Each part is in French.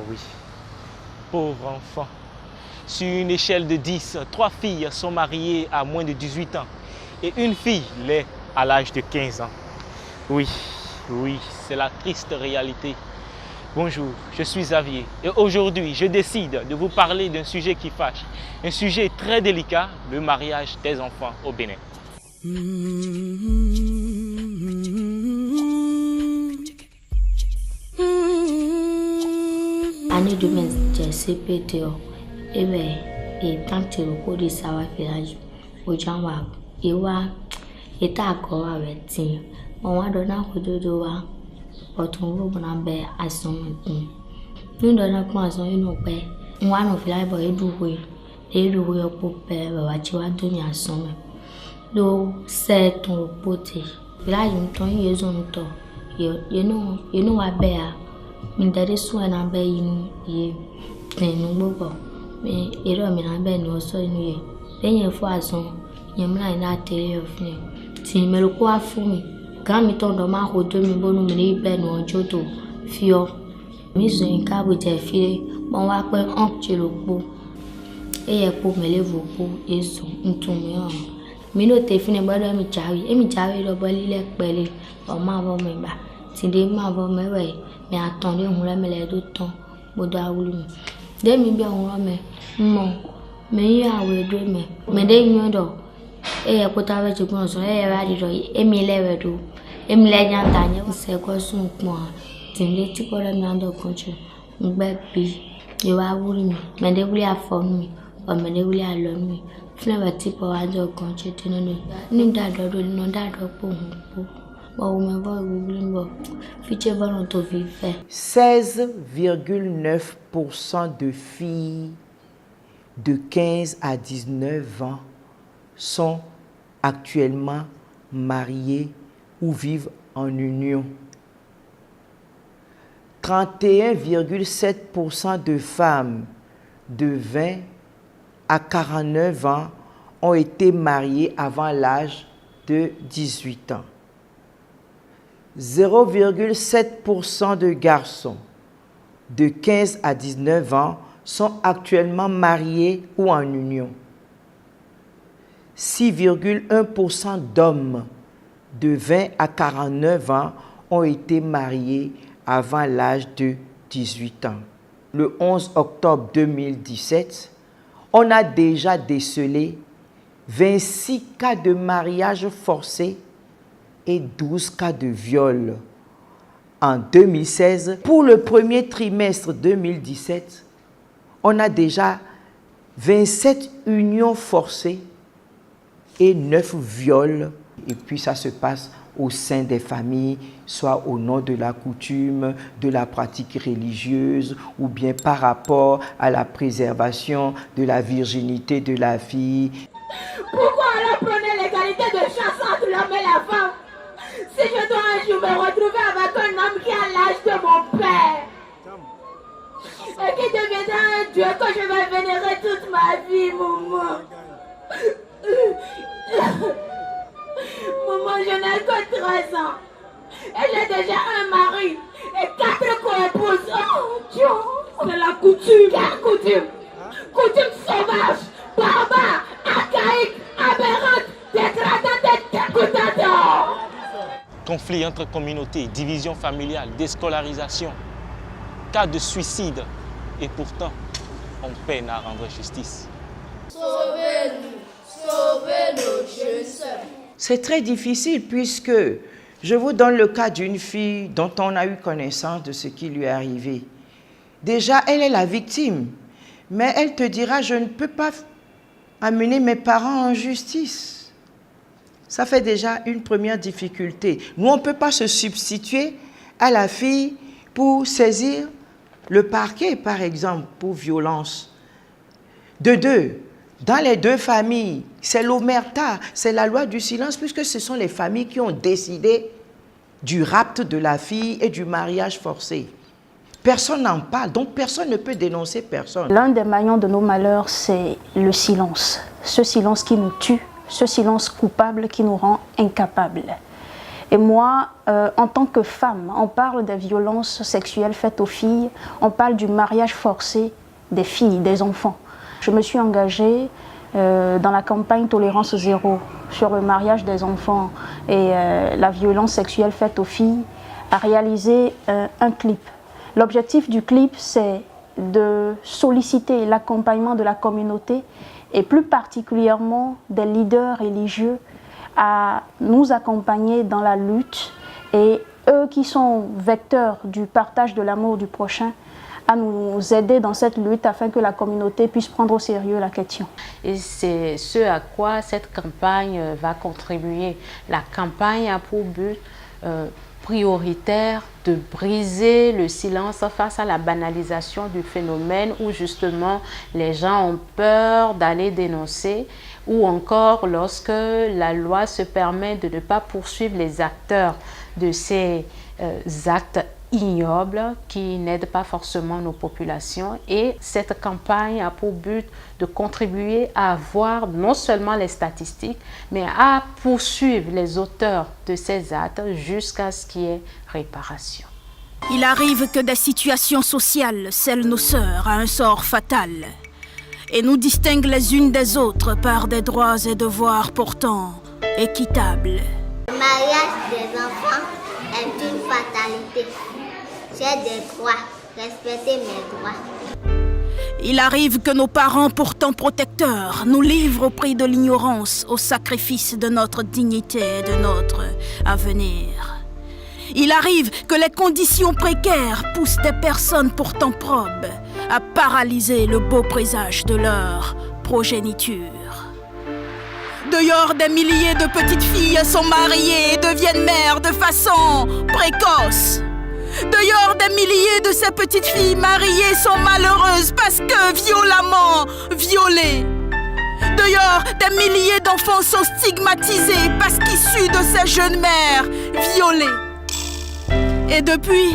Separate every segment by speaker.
Speaker 1: oui, pauvre enfant. Sur une échelle de 10, 3 filles sont mariées à moins de 18 ans et une fille l'est à l'âge de 15 ans. Oui, oui, c'est la triste réalité. Bonjour, je suis Xavier et aujourd'hui je décide de vous parler d'un sujet qui fâche, un sujet très délicat, le mariage des enfants au Bénin.
Speaker 2: Année 2000, CPTO, et tant que le cours de Sawa village, au Jamwa, et à quoi avec Tim, on va donner un coup de doigt, pour ton groupe n'ambé à son nom. Nous donnons point son une paix, moi non village pour édouer, pour père, tu vas donner à son nom. Donc, c'est ton poté. Village, ton yeux ont tort. You know what bear. Min daddy swan and bear ye. Then no bobo. Me, and bear no so in ye. Then your father, your mind not tell you of me. See me look for me. Come me told the man who do me bone me ben or joto. Fear. Miss in car with a fee, one walk when uncle look. A poor me live is into me on. Me no tefin about me charity or belly like belly or marvel member. Today, marvel me way. Me attendez on la mêlée de temps, Boda Wulu. Dès me bien on me, mais ya we do me. Me de nyodo. E put avec du bon son, radio, Emile do. Emile Yantanya, c'est quoi son point. Tindé tipo la mando conche. Baby, you are wooing me. Me de will for me, or me de will alone me. Flavor tipo as your conche, no dad or no dad or poor.
Speaker 3: 16,9% de filles de 15 à 19 ans sont actuellement mariées ou vivent en union. 31,7% de femmes de 20 à 49 ans ont été mariées avant l'âge de 18 ans. 0,7% de garçons de 15 à 19 ans sont actuellement mariés ou en union. 6,1% d'hommes de 20 à 49 ans ont été mariés avant l'âge de 18 ans. Le 11 octobre 2017, on a déjà décelé 26 cas de mariage forcé et 12 cas de viol. En 2016, pour le premier trimestre 2017, on a déjà 27 unions forcées et 9 viols. Et puis ça se passe au sein des familles, soit au nom de la coutume, de la pratique religieuse, ou bien par rapport à la préservation de la virginité de la fille.
Speaker 4: Pourquoi alors prenez l'égalité de chance entre l'homme et la femme? Si je dois un jour me retrouver avec un homme qui a l'âge de mon père et qui deviendra un dieu que je vais vénérer toute ma vie, maman. Maman, je n'ai que 13 ans et j'ai déjà un mari et 4 co-épouses. Oh Dieu, c'est la coutume. Quelle coutume? Coutume sauvage, barbare, archaïque, aberrante, dégradante et dégoûtante.
Speaker 1: Conflits entre communautés, division familiale, déscolarisation, cas de suicide. Et pourtant, on peine à rendre justice.
Speaker 5: Sauvez-nous, sauvez nos jeunes sœurs.
Speaker 3: C'est très difficile puisque je vous donne le cas d'une fille dont on a eu connaissance de ce qui lui est arrivé. Déjà, elle est la victime, mais elle te dira « je ne peux pas amener mes parents en justice ». Ça fait déjà une première difficulté. Nous, on ne peut pas se substituer à la fille pour saisir le parquet, par exemple, pour violence. De deux, dans les deux familles, c'est l'omerta, c'est la loi du silence, puisque ce sont les familles qui ont décidé du rapt de la fille et du mariage forcé. Personne n'en parle, donc personne ne peut dénoncer personne.
Speaker 6: L'un des maillons de nos malheurs, c'est le silence. Ce silence qui nous tue, ce silence coupable qui nous rend incapables. Et moi, en tant que femme, on parle des violences sexuelles faites aux filles, on parle du mariage forcé des filles, des enfants. Je me suis engagée dans la campagne Tolérance Zéro sur le mariage des enfants et la violence sexuelle faite aux filles, à réaliser un clip. L'objectif du clip, c'est de solliciter l'accompagnement de la communauté et plus particulièrement des leaders religieux à nous accompagner dans la lutte et eux qui sont vecteurs du partage de l'amour du prochain à nous aider dans cette lutte afin que la communauté puisse prendre au sérieux la question.
Speaker 7: Et c'est ce à quoi cette campagne va contribuer. La campagne a pour but prioritaire de briser le silence face à la banalisation du phénomène où justement les gens ont peur d'aller dénoncer ou encore lorsque la loi se permet de ne pas poursuivre les acteurs de ces actes ignobles qui n'aident pas forcément nos populations. Et cette campagne a pour but de contribuer à avoir non seulement les statistiques, mais à poursuivre les auteurs de ces actes jusqu'à ce qu'il y ait réparation.
Speaker 8: Il arrive que des situations sociales scellent nos sœurs à un sort fatal et nous distinguent les unes des autres par des droits et devoirs pourtant équitables.
Speaker 9: Le mariage des enfants est une fatalité. J'ai des droits, respectez mes droits.
Speaker 8: Il arrive que nos parents, pourtant protecteurs, nous livrent au prix de l'ignorance, au sacrifice de notre dignité et de notre avenir. Il arrive que les conditions précaires poussent des personnes pourtant probes à paralyser le beau présage de leur progéniture. Dehors, des milliers de petites filles sont mariées et deviennent mères de façon précoce. Dehors, des milliers de ces petites filles mariées sont malheureuses parce que violemment violées. Dehors, des milliers d'enfants sont stigmatisés parce qu'issus de ces jeunes mères violées. Et depuis,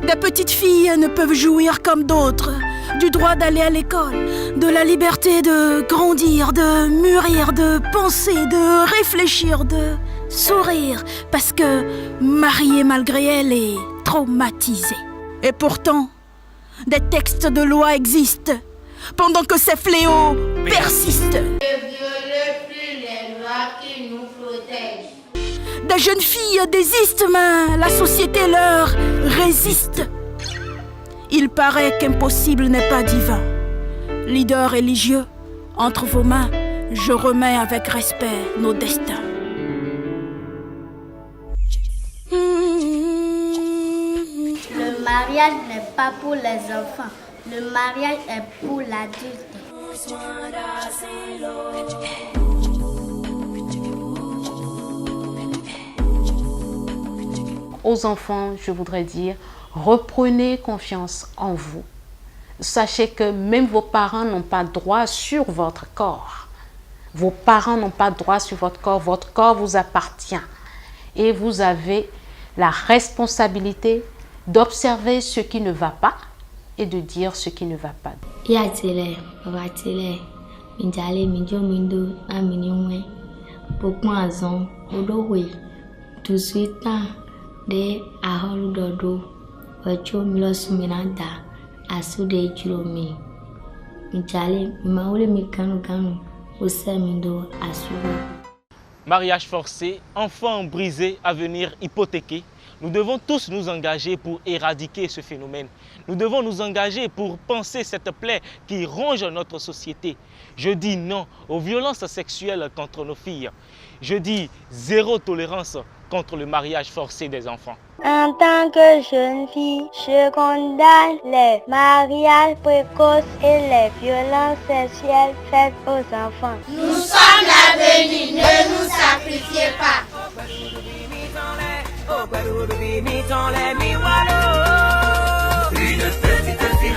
Speaker 8: des petites filles ne peuvent jouir comme d'autres du droit d'aller à l'école, de la liberté de grandir, de mûrir, de penser, de réfléchir, de sourire, parce que mariée malgré elle est traumatisée. Et pourtant, des textes de loi existent, pendant que ces fléaux persistent.
Speaker 5: Ne violez plus les lois qui nous protègent.
Speaker 8: Des jeunes filles désistent, mais la société leur résiste. Il paraît qu'impossible n'est pas divin. Leader religieux, entre vos mains, je remets avec respect nos destins.
Speaker 9: Le mariage n'est pas pour les enfants. Le mariage est pour l'adulte.
Speaker 7: Aux enfants, je voudrais dire, reprenez confiance en vous. Sachez que même vos parents n'ont pas droit sur votre corps. Vos parents n'ont pas droit sur votre corps vous appartient. Et vous avez la responsabilité d'observer ce qui ne va pas et de dire ce qui ne va pas.
Speaker 2: De aholu dodo wacho milosu minada asude julomi mijale maule mikanu kanu osamindo asugo.
Speaker 1: Mariage forcé, enfants brisés, avenir hypothéqué. Nous devons tous nous engager pour éradiquer ce phénomène. Nous devons nous engager pour penser cette plaie qui ronge notre société. Je dis non aux violences sexuelles contre nos filles. Je dis zéro tolérance contre le mariage forcé des enfants.
Speaker 9: En tant que jeune fille, je condamne les mariages précoces et les violences sexuelles faites aux enfants.
Speaker 5: Nous sommes l'avenir, ne nous sacrifiez pas.
Speaker 10: Une petite fille